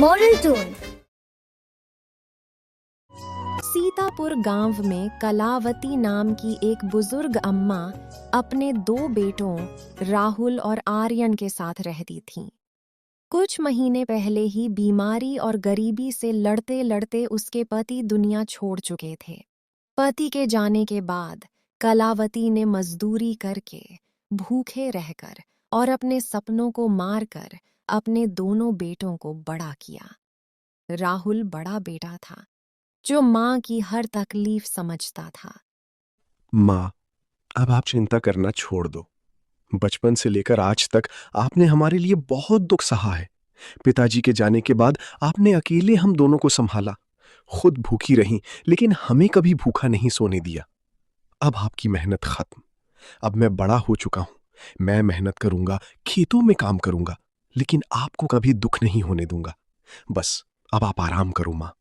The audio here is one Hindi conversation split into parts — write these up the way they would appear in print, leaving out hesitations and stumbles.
Moral twin. सीतापुर गांव में कलावती नाम की एक बुजुर्ग अम्मा अपने 2 बेटों राहुल और आर्यन के साथ रहती थीं। कुछ महीने पहले ही बीमारी और गरीबी से लड़ते लड़ते उसके पति दुनिया छोड़ चुके थे। पति के जाने के बाद कलावती ने मजदूरी करके, भूखे रहकर और अपने सपनों को मारकर अपने दोनों बेटों को बड़ा किया। राहुल बड़ा बेटा था जो माँ की हर तकलीफ समझता था। माँ, अब आप चिंता करना छोड़ दो। बचपन से लेकर आज तक आपने हमारे लिए बहुत दुख सहा है। पिताजी के जाने के बाद आपने अकेले हम दोनों को संभाला। खुद भूखी रहीं, लेकिन हमें कभी भूखा नहीं सोने दिया। अब आपकी मेहनत खत्म। अब मैं बड़ा हो चुका हूं। मैं मेहनत करूंगा, खेतों में काम करूंगा, लेकिन आपको कभी दुख नहीं होने दूंगा। बस अब आप आराम करो माँ।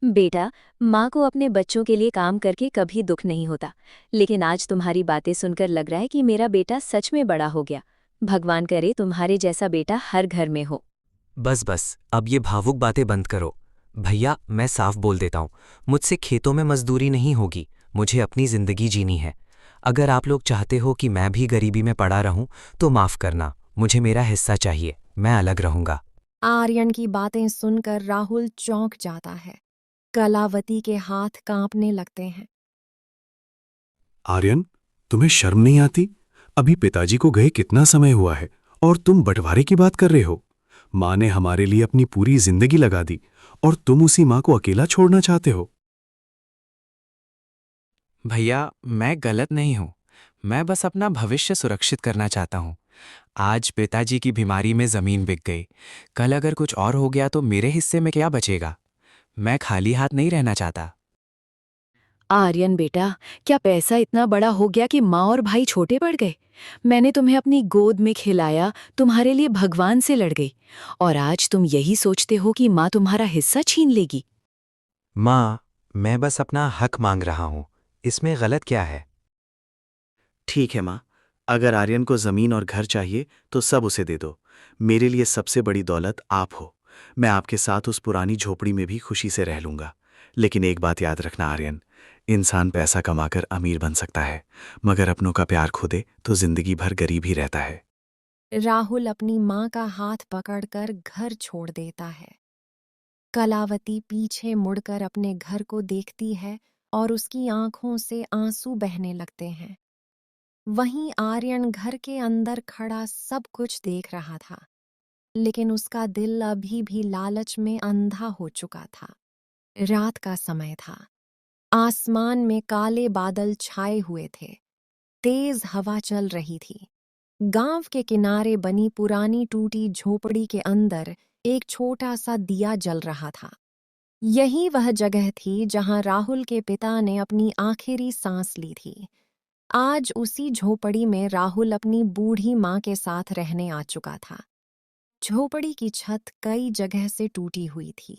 बेटा, माँ को अपने बच्चों के लिए काम करके कभी दुख नहीं होता, लेकिन आज तुम्हारी बातें सुनकर लग रहा है कि मेरा बेटा सच में बड़ा हो गया। भगवान करे तुम्हारे जैसा बेटा हर घर में हो। बस अब ये भावुक बातें बंद करो। भैया, मैं साफ बोल देता हूँ, मुझसे खेतों में मजदूरी नहीं होगी। मुझे अपनी जिंदगी जीनी है। अगर आप लोग चाहते हो कि मैं भी गरीबी में पड़ा रहूं तो माफ करना, मुझे मेरा हिस्सा चाहिए। मैं अलग रहूंगा। आर्यन की बातें सुनकर राहुल चौंक जाता है। कलावती के हाथ कांपने लगते हैं। आर्यन, तुम्हें शर्म नहीं आती? अभी पिताजी को गए कितना समय हुआ है और तुम बंटवारे की बात कर रहे हो। माँ ने हमारे लिए अपनी पूरी जिंदगी लगा दी और तुम उसी माँ को अकेला छोड़ना चाहते हो। भैया, मैं गलत नहीं हूं। मैं बस अपना भविष्य सुरक्षित करना चाहता हूं। आज पिताजी की बीमारी में जमीन बिक गई। कल अगर कुछ और हो गया तो मेरे हिस्से में क्या बचेगा? मैं खाली हाथ नहीं रहना चाहता। आर्यन बेटा, क्या पैसा इतना बड़ा हो गया कि माँ और भाई छोटे पड़ गए? मैंने तुम्हें अपनी गोद में खिलाया, तुम्हारे लिए भगवान से लड़ गई, और आज तुम यही सोचते हो कि माँ तुम्हारा हिस्सा छीन लेगी। माँ, मैं बस अपना हक मांग रहा हूँ। इसमें गलत क्या है? ठीक है माँ, अगर आर्यन को जमीन और घर चाहिए तो सब उसे दे दो। मेरे लिए सबसे बड़ी दौलत आप हो। मैं आपके साथ उस पुरानी झोपड़ी में भी खुशी से रह लूंगा। लेकिन एक बात याद रखना आर्यन, इंसान पैसा कमाकर अमीर बन सकता है, मगर अपनों का प्यार खो दे तो जिंदगी भर गरीब ही रहता है। राहुल अपनी माँ का हाथ पकड़कर घर छोड़ देता है। कलावती पीछे मुड़कर अपने घर को देखती है और उसकी आंखों से आंसू बहने लगते हैं। वहीं आर्यन घर के अंदर खड़ा सब कुछ देख रहा था, लेकिन उसका दिल अभी भी लालच में अंधा हो चुका था। रात का समय था। आसमान में काले बादल छाए हुए थे। तेज हवा चल रही थी। गांव के किनारे बनी पुरानी टूटी झोपड़ी के अंदर एक छोटा सा दिया जल रहा था। यही वह जगह थी जहां राहुल के पिता ने अपनी आखिरी सांस ली थी। आज उसी झोपड़ी में राहुल अपनी बूढ़ी माँ के साथ रहने आ चुका था। झोपड़ी की छत कई जगह से टूटी हुई थी।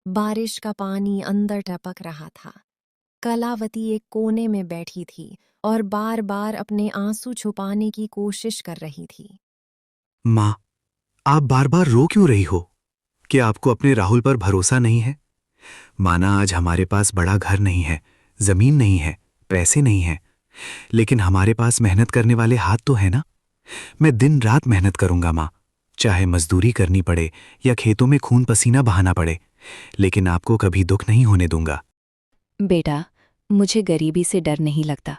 बारिश का पानी अंदर टपक रहा था। कलावती एक कोने में बैठी थी और बार बार अपने आंसू छुपाने की कोशिश कर रही थी। माँ, आप बार बार रो क्यों रही हो? क्या आपको अपने राहुल पर भरोसा नहीं है? माना आज हमारे पास बड़ा घर नहीं है, जमीन नहीं है, पैसे नहीं है, लेकिन हमारे पास मेहनत करने वाले हाथ तो है ना। मैं दिन रात मेहनत करूंगा माँ, चाहे मजदूरी करनी पड़े या खेतों में खून पसीना बहाना पड़े, लेकिन आपको कभी दुख नहीं होने दूंगा। बेटा, मुझे गरीबी से डर नहीं लगता।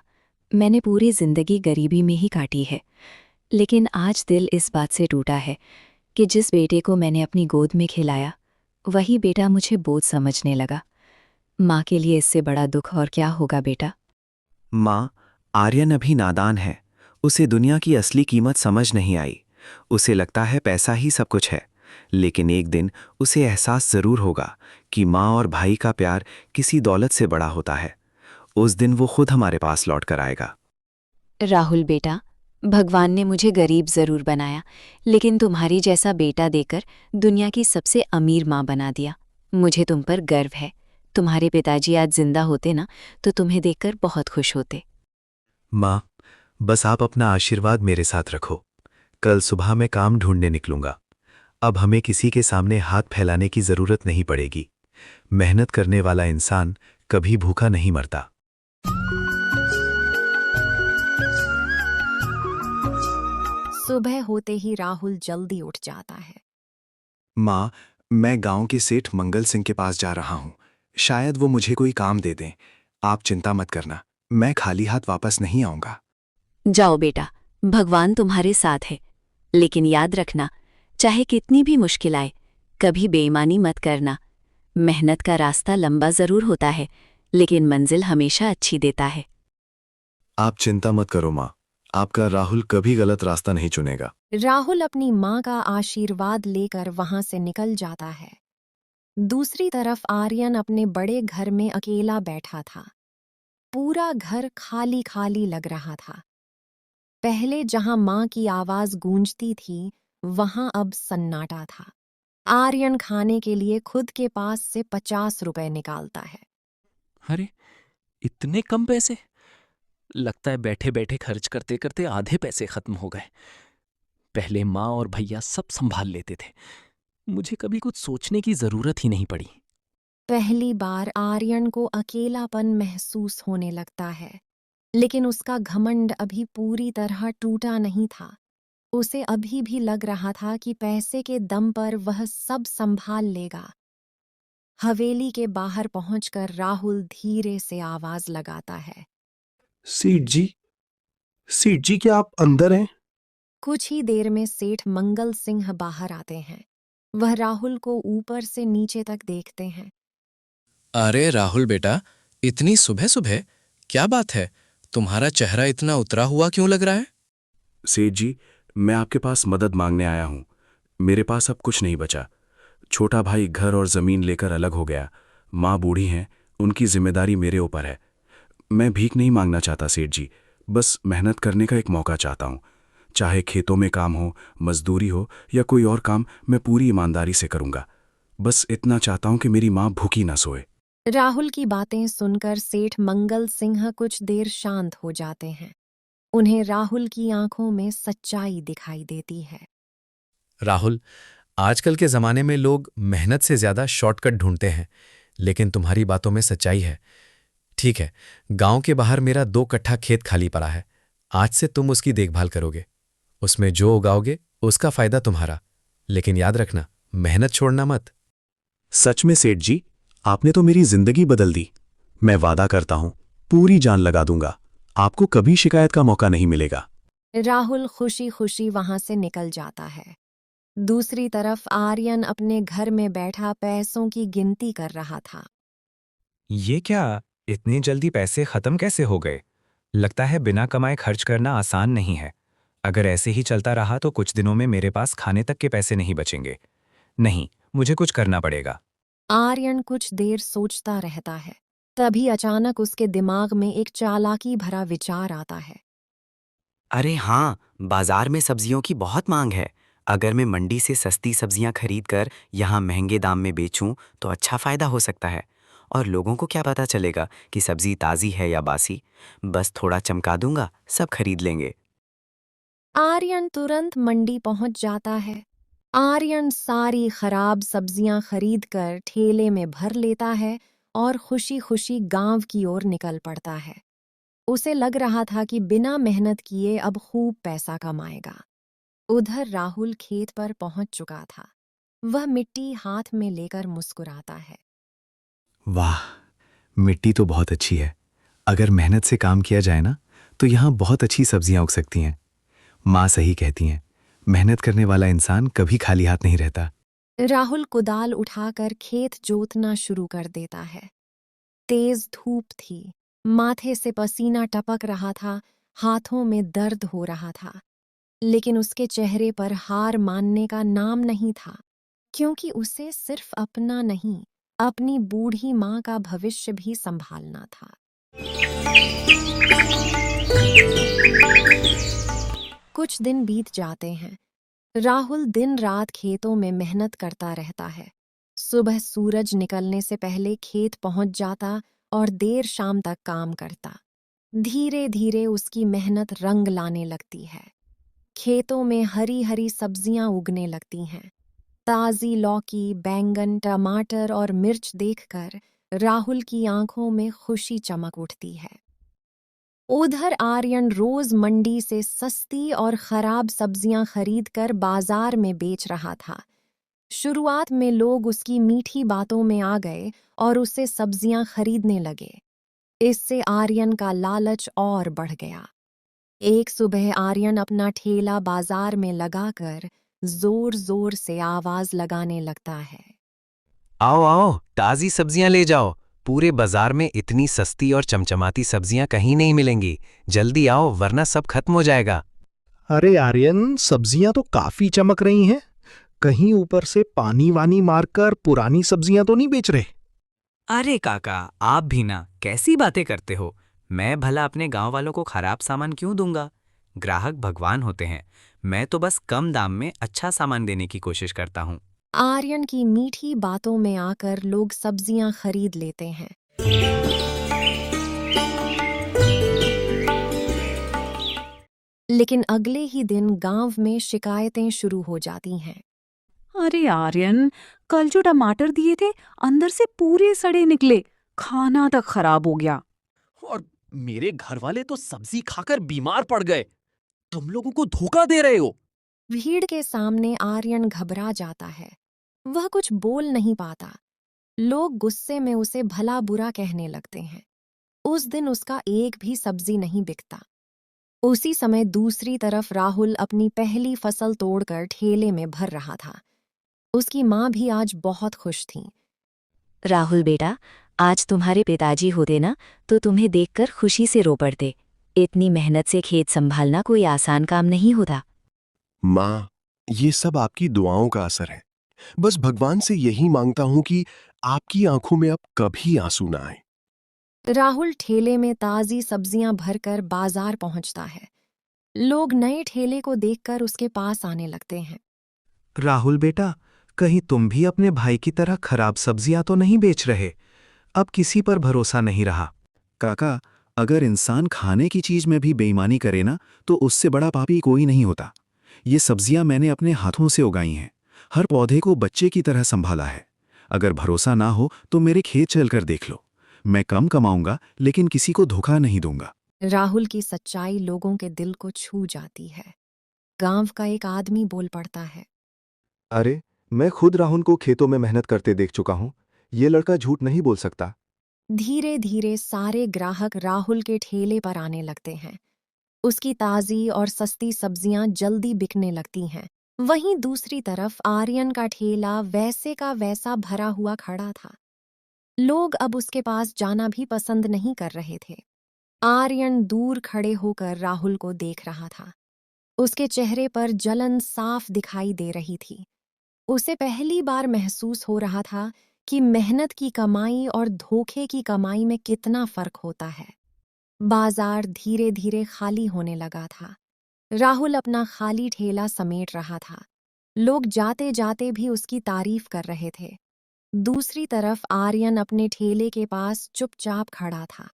मैंने पूरी जिंदगी गरीबी में ही काटी है, लेकिन आज दिल इस बात से टूटा है कि जिस बेटे को मैंने अपनी गोद में खिलाया, वही बेटा मुझे बोझ समझने लगा। माँ के लिए इससे बड़ा दुख और क्या होगा बेटा? माँ, आर्यन अभी नादान है। उसे दुनिया की असली कीमत समझ नहीं आई। उसे लगता है पैसा ही सब कुछ है, लेकिन एक दिन उसे एहसास जरूर होगा कि माँ और भाई का प्यार किसी दौलत से बड़ा होता है। उस दिन वो खुद हमारे पास लौट कर आएगा। राहुल बेटा, भगवान ने मुझे गरीब जरूर बनाया, लेकिन तुम्हारी जैसा बेटा देकर दुनिया की सबसे अमीर माँ बना दिया। मुझे तुम पर गर्व है। तुम्हारे पिताजी आज जिंदा होते ना तो तुम्हें देखकर बहुत खुश होते। माँ, बस आप अपना आशीर्वाद मेरे साथ रखो। कल सुबह मैं काम ढूंढने निकलूंगा। अब हमें किसी के सामने हाथ फैलाने की जरूरत नहीं पड़ेगी। मेहनत करने वाला इंसान कभी भूखा नहीं मरता। सुबह होते ही राहुल जल्दी उठ जाता है। माँ, मैं गांव के सेठ मंगल सिंह के पास जा रहा हूँ। शायद वो मुझे कोई काम दे दें। आप चिंता मत करना, मैं खाली हाथ वापस नहीं आऊंगा। जाओ बेटा, भगवान तुम्हारे साथ है। लेकिन याद रखना, चाहे कितनी भी मुश्किल आए, कभी बेईमानी मत करना। मेहनत का रास्ता लंबा जरूर होता है, लेकिन मंजिल हमेशा अच्छी देता है। आप चिंता मत करो माँ, आपका राहुल कभी गलत रास्ता नहीं चुनेगा। राहुल अपनी माँ का आशीर्वाद लेकर वहां से निकल जाता है। दूसरी तरफ आर्यन अपने बड़े घर में अकेला बैठा था। पूरा घर खाली खाली लग रहा था। पहले जहां माँ की आवाज गूंजती थी, वहां अब सन्नाटा था। आर्यन खाने के लिए खुद के पास से 50 रुपए निकालता है। अरे, इतने कम पैसे! लगता है बैठे बैठे खर्च करते करते आधे पैसे खत्म हो गए। पहले माँ और भैया सब संभाल लेते थे, मुझे कभी कुछ सोचने की जरूरत ही नहीं पड़ी। पहली बार आर्यन को अकेलापन महसूस होने लगता है, लेकिन उसका घमंड अभी पूरी तरह टूटा नहीं था। उसे अभी भी लग रहा था कि पैसे के दम पर वह सब संभाल लेगा। हवेली के बाहर पहुंचकर राहुल धीरे से आवाज लगाता है। सेठ जी क्या आप अंदर हैं? कुछ ही देर में सेठ मंगल सिंह बाहर आते हैं। वह राहुल को ऊपर से नीचे तक देखते हैं। अरे राहुल बेटा, इतनी सुबह सुबह क्या बात है? तुम्हारा चेहरा इतना उतरा हुआ क्यों लग रहा है? सेठ जी, मैं आपके पास मदद मांगने आया हूँ। मेरे पास अब कुछ नहीं बचा। छोटा भाई घर और जमीन लेकर अलग हो गया। माँ बूढ़ी हैं, उनकी जिम्मेदारी मेरे ऊपर है। मैं भीख नहीं मांगना चाहता सेठ जी, बस मेहनत करने का एक मौका चाहता हूँ। चाहे खेतों में काम हो, मजदूरी हो या कोई और काम, मैं पूरी ईमानदारी से करूँगा। बस इतना चाहता हूँ कि मेरी माँ भूखी ना सोए। राहुल की बातें सुनकर सेठ मंगल सिंह कुछ देर शांत हो जाते हैं। उन्हें राहुल की आंखों में सच्चाई दिखाई देती है। राहुल, आजकल के जमाने में लोग मेहनत से ज्यादा शॉर्टकट ढूंढते हैं, लेकिन तुम्हारी बातों में सच्चाई है। ठीक है, गांव के बाहर मेरा 2 कट्ठा खेत खाली पड़ा है। आज से तुम उसकी देखभाल करोगे। उसमें जो उगाओगे उसका फायदा तुम्हारा। लेकिन याद रखना, मेहनत छोड़ना मत। सच में सेठ जी, आपने तो मेरी जिंदगी बदल दी। मैं वादा करता हूँ, पूरी जान लगा दूंगा। आपको कभी शिकायत का मौका नहीं मिलेगा। राहुल खुशी खुशी वहां से निकल जाता है। दूसरी तरफ आर्यन अपने घर में बैठा पैसों की गिनती कर रहा था। ये क्या, इतनी जल्दी पैसे खत्म कैसे हो गए? लगता है बिना कमाए खर्च करना आसान नहीं है। अगर ऐसे ही चलता रहा तो कुछ दिनों में मेरे पास खाने तक के पैसे नहीं बचेंगे। नहीं, मुझे कुछ करना पड़ेगा। आर्यन कुछ देर सोचता रहता है। तभी अचानक उसके दिमाग में एक चालाकी भरा विचार आता है। अरे हाँ, बाजार में सब्जियों की बहुत मांग है। अगर मैं मंडी से सस्ती सब्जियां खरीद कर यहाँ महंगे दाम में बेचूं तो अच्छा फायदा हो सकता है। और लोगों को क्या पता चलेगा कि सब्जी ताज़ी है या बासी? बस थोड़ा चमका दूंगा, सब खरीद लेंगे। आर्यन तुरंत मंडी पहुंच जाता है। आर्यन सारी खराब सब्जियां खरीदकर ठेले में भर लेता है और खुशी खुशी गांव की ओर निकल पड़ता है। उसे लग रहा था कि बिना मेहनत किए अब खूब पैसा कमाएगा। उधर राहुल खेत पर पहुंच चुका था। वह मिट्टी हाथ में लेकर मुस्कुराता है। वाह, मिट्टी तो बहुत अच्छी है। अगर मेहनत से काम किया जाए ना, तो यहाँ बहुत अच्छी सब्जियां उग सकती हैं। माँ सही कहती हैं, मेहनत करने वाला इंसान कभी खाली हाथ नहीं रहता। राहुल कुदाल उठाकर खेत जोतना शुरू कर देता है। तेज धूप थी, माथे से पसीना टपक रहा था, हाथों में दर्द हो रहा था। लेकिन उसके चेहरे पर हार मानने का नाम नहीं था, क्योंकि उसे सिर्फ अपना नहीं, अपनी बूढ़ी माँ का भविष्य भी संभालना था। कुछ दिन बीत जाते हैं। राहुल दिन रात खेतों में मेहनत करता रहता है। सुबह सूरज निकलने से पहले खेत पहुंच जाता और देर शाम तक काम करता। धीरे धीरे उसकी मेहनत रंग लाने लगती है। खेतों में हरी हरी सब्जियां उगने लगती हैं। ताज़ी लौकी, बैंगन, टमाटर और मिर्च देखकर राहुल की आंखों में खुशी चमक उठती है। उधर आर्यन रोज मंडी से सस्ती और खराब सब्जियां खरीदकर बाजार में बेच रहा था। शुरुआत में लोग उसकी मीठी बातों में आ गए और उससे सब्जियां खरीदने लगे। इससे आर्यन का लालच और बढ़ गया। एक सुबह आर्यन अपना ठेला बाजार में लगाकर जोर जोर से आवाज लगाने लगता है। आओ आओ, ताज़ी सब्जियां ले जाओ। पूरे बाजार में इतनी सस्ती और चमचमाती सब्जियां कहीं नहीं मिलेंगी। जल्दी आओ वरना सब खत्म हो जाएगा। अरे आर्यन, सब्जियां तो काफी चमक रही हैं। कहीं ऊपर से पानी वानी मारकर पुरानी सब्जियां तो नहीं बेच रहे? अरे काका, आप भी ना कैसी बातें करते हो। मैं भला अपने गांव वालों को खराब सामान क्यों दूंगा? ग्राहक भगवान होते हैं। मैं तो बस कम दाम में अच्छा सामान देने की कोशिश करता हूँ। आर्यन की मीठी बातों में आकर लोग सब्जियां खरीद लेते हैं। लेकिन अगले ही दिन गांव में शिकायतें शुरू हो जाती हैं। अरे आर्यन, कल जो टमाटर दिए थे अंदर से पूरे सड़े निकले, खाना तक खराब हो गया। और मेरे घर वाले तो सब्जी खाकर बीमार पड़ गए। तुम लोगों को धोखा दे रहे हो। भीड़ के सामने आर्यन घबरा जाता है। वह कुछ बोल नहीं पाता। लोग गुस्से में उसे भला बुरा कहने लगते हैं। उस दिन उसका एक भी सब्जी नहीं बिकता। उसी समय दूसरी तरफ राहुल अपनी पहली फसल तोड़कर ठेले में भर रहा था। उसकी माँ भी आज बहुत खुश थी। राहुल बेटा, आज तुम्हारे पिताजी होते ना तो तुम्हें देखकर खुशी से रो पड़ते। इतनी मेहनत से खेत संभालना कोई आसान काम नहीं होता। माँ, ये सब आपकी दुआओं का असर है। बस भगवान से यही मांगता हूं कि आपकी आंखों में अब कभी आंसू ना आए। राहुल ठेले में ताज़ी सब्जियां भरकर बाजार पहुंचता है। लोग नए ठेले को देखकर उसके पास आने लगते हैं। राहुल बेटा, कहीं तुम भी अपने भाई की तरह खराब सब्जियां तो नहीं बेच रहे? अब किसी पर भरोसा नहीं रहा। काका, अगर इंसान खाने की चीज में भी बेईमानी करे ना, तो उससे बड़ा पापी कोई नहीं होता। ये सब्जियां मैंने अपने हाथों से उगाई हैं। हर पौधे को बच्चे की तरह संभाला है। अगर भरोसा ना हो तो मेरे खेत चलकर देख लो। मैं कम कमाऊंगा लेकिन किसी को धोखा नहीं दूंगा। राहुल की सच्चाई लोगों के दिल को छू जाती है। गांव का एक आदमी बोल पड़ता है। अरे, मैं खुद राहुल को खेतों में मेहनत करते देख चुका हूं। ये लड़का झूठ नहीं बोल सकता। धीरे धीरे सारे ग्राहक राहुल के ठेले पर आने लगते हैं। उसकी ताज़ी और सस्ती सब्जियां जल्दी बिकने लगती हैं। वहीं दूसरी तरफ आर्यन का ठेला वैसे का वैसा भरा हुआ खड़ा था। लोग अब उसके पास जाना भी पसंद नहीं कर रहे थे। आर्यन दूर खड़े होकर राहुल को देख रहा था। उसके चेहरे पर जलन साफ दिखाई दे रही थी। उसे पहली बार महसूस हो रहा था कि मेहनत की कमाई और धोखे की कमाई में कितना फर्क होता है। बाजार धीरे धीरे खाली होने लगा था। राहुल अपना खाली ठेला समेट रहा था। लोग जाते जाते भी उसकी तारीफ कर रहे थे। दूसरी तरफ आर्यन अपने ठेले के पास चुपचाप खड़ा था।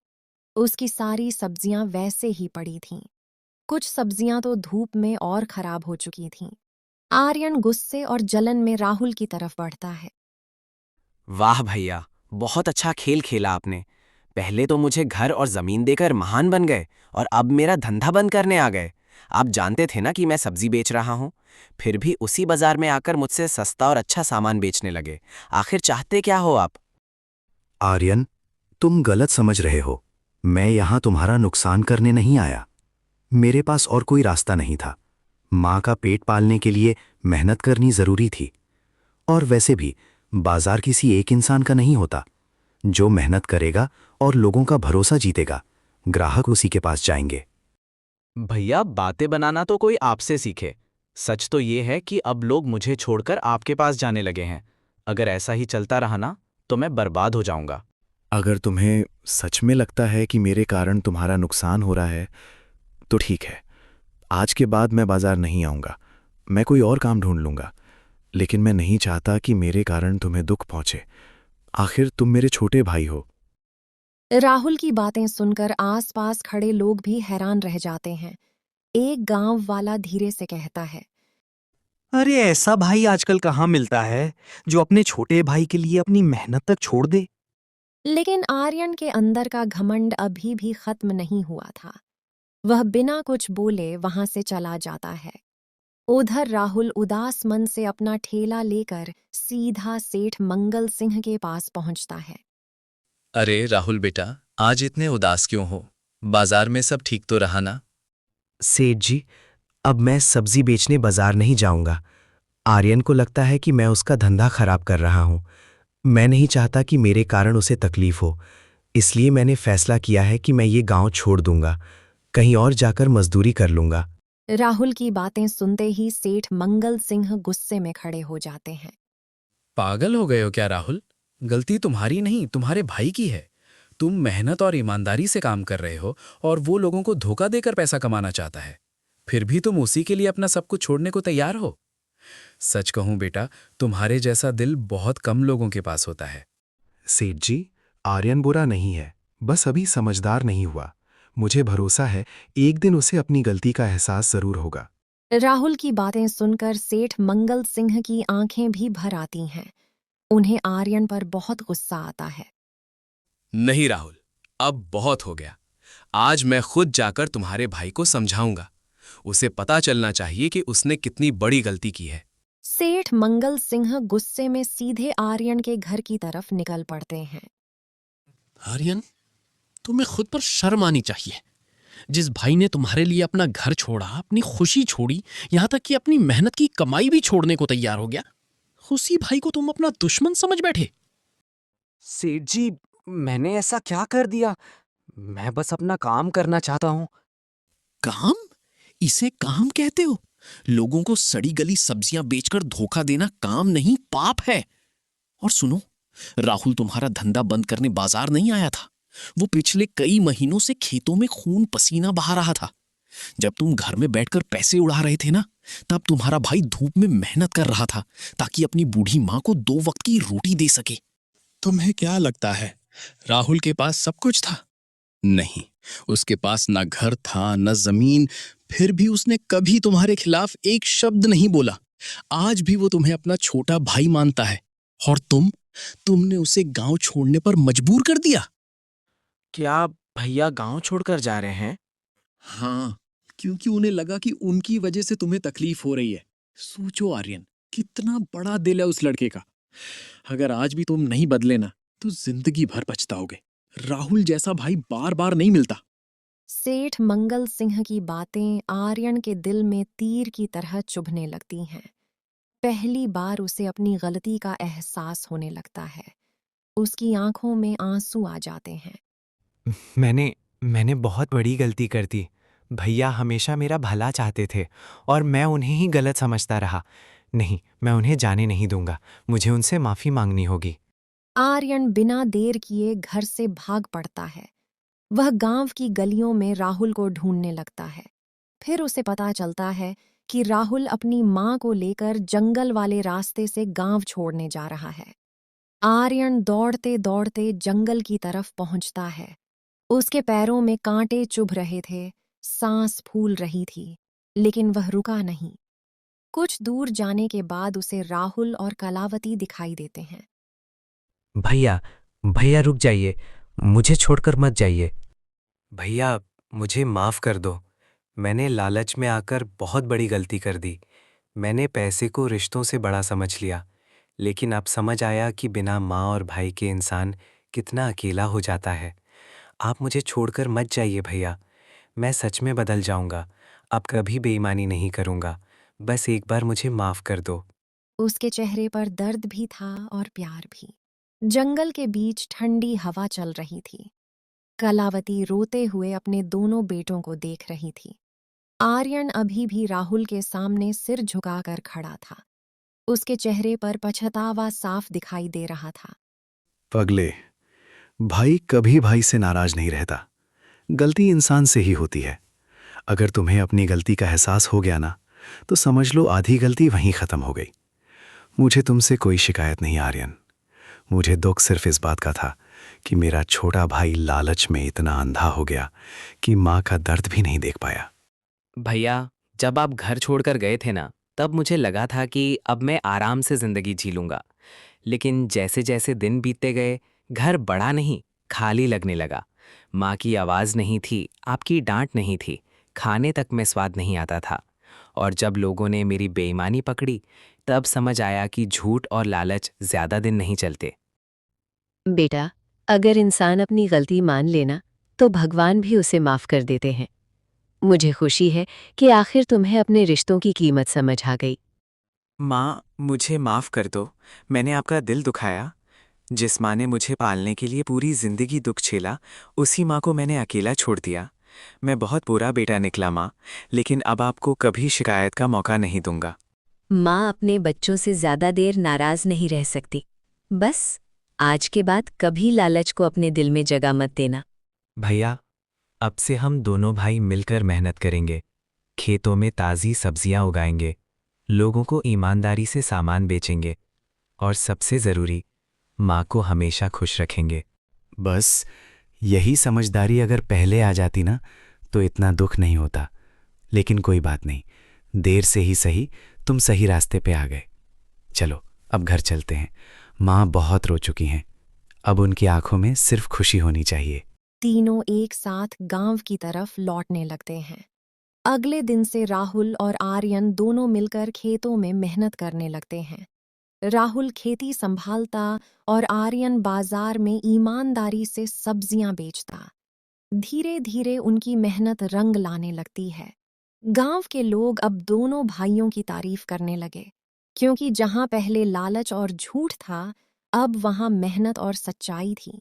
उसकी सारी सब्जियां वैसे ही पड़ी थीं। कुछ सब्जियां तो धूप में और खराब हो चुकी थीं। आर्यन गुस्से और जलन में राहुल की तरफ बढ़ता है। वाह भैया, बहुत अच्छा खेल खेला आपने। पहले तो मुझे घर और जमीन देकर महान बन गए और अब मेरा धंधा बंद करने आ गए। आप जानते थे ना कि मैं सब्जी बेच रहा हूँ, फिर भी उसी बाजार में आकर मुझसे सस्ता और अच्छा सामान बेचने लगे। आखिर चाहते क्या हो आप? आर्यन, तुम गलत समझ रहे हो। मैं यहां तुम्हारा नुकसान करने नहीं आया। मेरे पास और कोई रास्ता नहीं था। माँ का पेट पालने के लिए मेहनत करनी जरूरी थी। और वैसे भी बाजार किसी एक इंसान का नहीं होता। जो मेहनत करेगा और लोगों का भरोसा जीतेगा, ग्राहक उसी के पास जाएंगे। भैया, बातें बनाना तो कोई आपसे सीखे। सच तो ये है कि अब लोग मुझे छोड़कर आपके पास जाने लगे हैं। अगर ऐसा ही चलता रहा ना तो मैं बर्बाद हो जाऊंगा। अगर तुम्हें सच में लगता है कि मेरे कारण तुम्हारा नुकसान हो रहा है तो ठीक है। आज के बाद मैं बाजार नहीं आऊंगा। मैं कोई और काम ढूंढ लूंगा। लेकिन मैं नहीं चाहता कि मेरे कारण तुम्हें दुख पहुंचे। आखिर तुम मेरे छोटे भाई हो। राहुल की बातें सुनकर आसपास खड़े लोग भी हैरान रह जाते हैं। एक गांव वाला धीरे से कहता है। अरे ऐसा भाई आजकल कहाँ मिलता है जो अपने छोटे भाई के लिए अपनी मेहनत तक छोड़ दे। लेकिन आर्यन के अंदर का घमंड अभी भी खत्म नहीं हुआ था। वह बिना कुछ बोले वहां से चला जाता है। उधर राहुल उदास मन से अपना ठेला लेकर सीधा सेठ मंगल सिंह के पास पहुंचता है। अरे राहुल बेटा, आज इतने उदास क्यों हो? बाजार में सब ठीक तो रहा ना? सेठ जी, अब मैं सब्जी बेचने बाजार नहीं जाऊंगा। आर्यन को लगता है कि मैं उसका धंधा खराब कर रहा हूं। मैं नहीं चाहता कि मेरे कारण उसे तकलीफ हो, इसलिए मैंने फैसला किया है कि मैं ये गांव छोड़ दूंगा, कहीं और जाकर मजदूरी कर लूंगा। राहुल की बातें सुनते ही सेठ मंगल सिंह गुस्से में खड़े हो जाते हैं। पागल हो गए हो क्या राहुल? गलती तुम्हारी नहीं, तुम्हारे भाई की है। तुम मेहनत और ईमानदारी से काम कर रहे हो और वो लोगों को धोखा देकर पैसा कमाना चाहता है। फिर भी तुम उसी के लिए अपना सब कुछ छोड़ने को तैयार हो। सच कहूं बेटा, तुम्हारे जैसा दिल बहुत कम लोगों के पास होता है। सेठ जी, आर्यन बुरा नहीं है, बस अभी समझदार नहीं हुआ। मुझे भरोसा है एक दिन उसे अपनी गलती का एहसास जरूर होगा। राहुल की बातें सुनकर सेठ मंगल सिंह की आंखें भी भर आती हैं। उन्हें आर्यन पर बहुत गुस्सा आता है। नहीं राहुल, अब बहुत हो गया। आज मैं खुद जाकर तुम्हारे भाई को समझाऊंगा। उसे पता चलना चाहिए कि उसने कितनी बड़ी गलती की है। सेठ मंगल सिंह गुस्से में सीधे आर्यन के घर की तरफ निकल पड़ते हैं। आर्यन, तुम्हें खुद पर शर्म आनी चाहिए। जिस भाई ने तुम्हारे लिए अपना घर छोड़ा, अपनी खुशी छोड़ी, यहां तक कि अपनी मेहनत की कमाई भी छोड़ने को तैयार हो गया, उसी भाई को तुम अपना दुश्मन समझ बैठे। सेठ जी, मैंने ऐसा क्या कर दिया? मैं बस अपना काम करना चाहता हूँ। काम? इसे काम कहते हो? लोगों को सड़ी गली सब्जियां बेचकर धोखा देना काम नहीं, पाप है। और सुनो, राहुल तुम्हारा धंधा बंद करने बाजार नहीं आया था। वो पिछले कई महीनों से खेतों में खून पसीना बहा रहा था। जब तुम घर में बैठकर पैसे उड़ा रहे थे ना, तब तुम्हारा भाई धूप में मेहनत कर रहा था ताकि अपनी बूढ़ी मां को 2 वक्त की रोटी दे सके। तुम्हें क्या लगता है राहुल के पास सब कुछ था? नहीं, उसके पास ना घर था ना जमीन, फिर भी उसने कभी तुम्हारे खिलाफ एक शब्द नहीं बोला। आज भी वो तुम्हें अपना छोटा भाई मानता है, और तुमने उसे गांव छोड़ने पर मजबूर कर दिया। क्या भैया गांव छोड़कर जा रहे हैं? हाँ, क्योंकि उन्हें लगा कि उनकी वजह से तुम्हें तकलीफ हो रही है। सोचो आर्यन, कितना बड़ा दिल है उस लड़के का। अगर आज भी तुम नहीं बदले ना, तो जिंदगी भर पछताओगे। राहुल जैसा भाई बार बार नहीं मिलता। सेठ मंगल सिंह की बातें आर्यन के दिल में तीर की तरह चुभने लगती हैं। पहली बार उसे अपनी गलती का एहसास होने लगता है। उसकी आंखों में आंसू आ जाते हैं। मैंने बहुत बड़ी गलती कर दी। भैया हमेशा मेरा भला चाहते थे और मैं उन्हें ही गलत समझता रहा। नहीं, मैं उन्हें जाने नहीं दूंगा। मुझे उनसे माफी मांगनी होगी। आर्यन बिना देर किए घर से भाग पड़ता है। वह गांव की गलियों में राहुल को ढूंढने लगता है। फिर उसे पता चलता है कि राहुल अपनी मां को लेकर जंगल वाले रास्ते से गांव छोड़ने जा रहा है। आर्यन दौड़ते दौड़ते जंगल की तरफ पहुंचता है। उसके पैरों में कांटे चुभ रहे थे, सांस फूल रही थी, लेकिन वह रुका नहीं। कुछ दूर जाने के बाद उसे राहुल और कलावती दिखाई देते हैं। भैया रुक जाइए, मुझे छोड़कर मत जाइए। भैया मुझे माफ कर दो। मैंने लालच में आकर बहुत बड़ी गलती कर दी। मैंने पैसे को रिश्तों से बड़ा समझ लिया, लेकिन अब समझ आया कि बिना माँ और भाई के इंसान कितना अकेला हो जाता है। आप मुझे छोड़कर मत जाइए भैया। मैं सच में बदल जाऊंगा। अब कभी बेईमानी नहीं करूंगा। बस एक बार मुझे माफ कर दो। उसके चेहरे पर दर्द भी था और प्यार भी। जंगल के बीच ठंडी हवा चल रही थी। कलावती रोते हुए अपने दोनों बेटों को देख रही थी। आर्यन अभी भी राहुल के सामने सिर झुकाकर खड़ा था। उसके चेहरे पर पछतावा साफ दिखाई दे रहा था। पगले, भाई कभी भाई से नाराज नहीं रहता। गलती इंसान से ही होती है। अगर तुम्हें अपनी गलती का एहसास हो गया ना, तो समझ लो आधी गलती वहीं खत्म हो गई। मुझे तुमसे कोई शिकायत नहीं आर्यन। मुझे दुख सिर्फ इस बात का था कि मेरा छोटा भाई लालच में इतना अंधा हो गया कि माँ का दर्द भी नहीं देख पाया। भैया, जब आप घर छोड़कर गए थे ना, तब मुझे लगा था कि अब मैं आराम से ज़िंदगी जी लूँगा। लेकिन जैसे जैसे दिन बीतते गए, घर बड़ा नहीं, खाली लगने लगा। माँ की आवाज़ नहीं थी, आपकी डांट नहीं थी, खाने तक में स्वाद नहीं आता था। और जब लोगों ने मेरी बेईमानी पकड़ी, तब समझ आया कि झूठ और लालच ज़्यादा दिन नहीं चलते। बेटा, अगर इंसान अपनी गलती मान लेना तो भगवान भी उसे माफ कर देते हैं। मुझे खुशी है कि आखिर तुम्हें अपने रिश्तों की कीमत समझ आ गई। माँ, मुझे माफ़ कर दो। मैंने आपका दिल दुखाया। जिस माँ ने मुझे पालने के लिए पूरी ज़िंदगी दुख झेला, उसी माँ को मैंने अकेला छोड़ दिया। मैं बहुत बुरा बेटा निकला माँ, लेकिन अब आपको कभी शिकायत का मौका नहीं दूंगा। माँ अपने बच्चों से ज्यादा देर नाराज नहीं रह सकती। बस आज के बाद कभी लालच को अपने दिल में जगह मत देना। भैया, अब से हम दोनों भाई मिलकर मेहनत करेंगे, खेतों में ताज़ी सब्जियां उगाएंगे, लोगों को ईमानदारी से सामान बेचेंगे और सबसे ज़रूरी, माँ को हमेशा खुश रखेंगे। बस यही समझदारी अगर पहले आ जाती ना तो इतना दुख नहीं होता। लेकिन कोई बात नहीं, देर से ही सही तुम सही रास्ते पे आ गए। चलो अब घर चलते हैं। माँ बहुत रो चुकी हैं, अब उनकी आंखों में सिर्फ खुशी होनी चाहिए। तीनों एक साथ गांव की तरफ लौटने लगते हैं। अगले दिन से राहुल और आर्यन दोनों मिलकर खेतों में मेहनत करने लगते हैं। राहुल खेती संभालता और आर्यन बाजार में ईमानदारी से सब्जियां बेचता। धीरे धीरे उनकी मेहनत रंग लाने लगती है। गांव के लोग अब दोनों भाइयों की तारीफ करने लगे, क्योंकि जहां पहले लालच और झूठ था, अब वहां मेहनत और सच्चाई थी।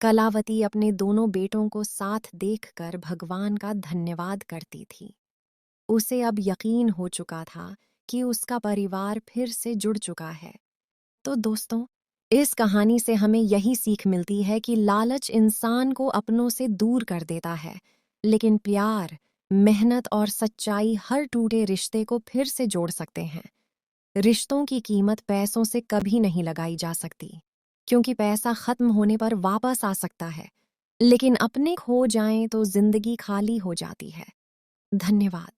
कलावती अपने दोनों बेटों को साथ देखकर भगवान का धन्यवाद करती थी। उसे अब यकीन हो चुका था कि उसका परिवार फिर से जुड़ चुका है। तो दोस्तों, इस कहानी से हमें यही सीख मिलती है कि लालच इंसान को अपनों से दूर कर देता है, लेकिन प्यार, मेहनत और सच्चाई हर टूटे रिश्ते को फिर से जोड़ सकते हैं। रिश्तों की कीमत पैसों से कभी नहीं लगाई जा सकती, क्योंकि पैसा खत्म होने पर वापस आ सकता है, लेकिन अपने खो जाएं तो जिंदगी खाली हो जाती है। धन्यवाद।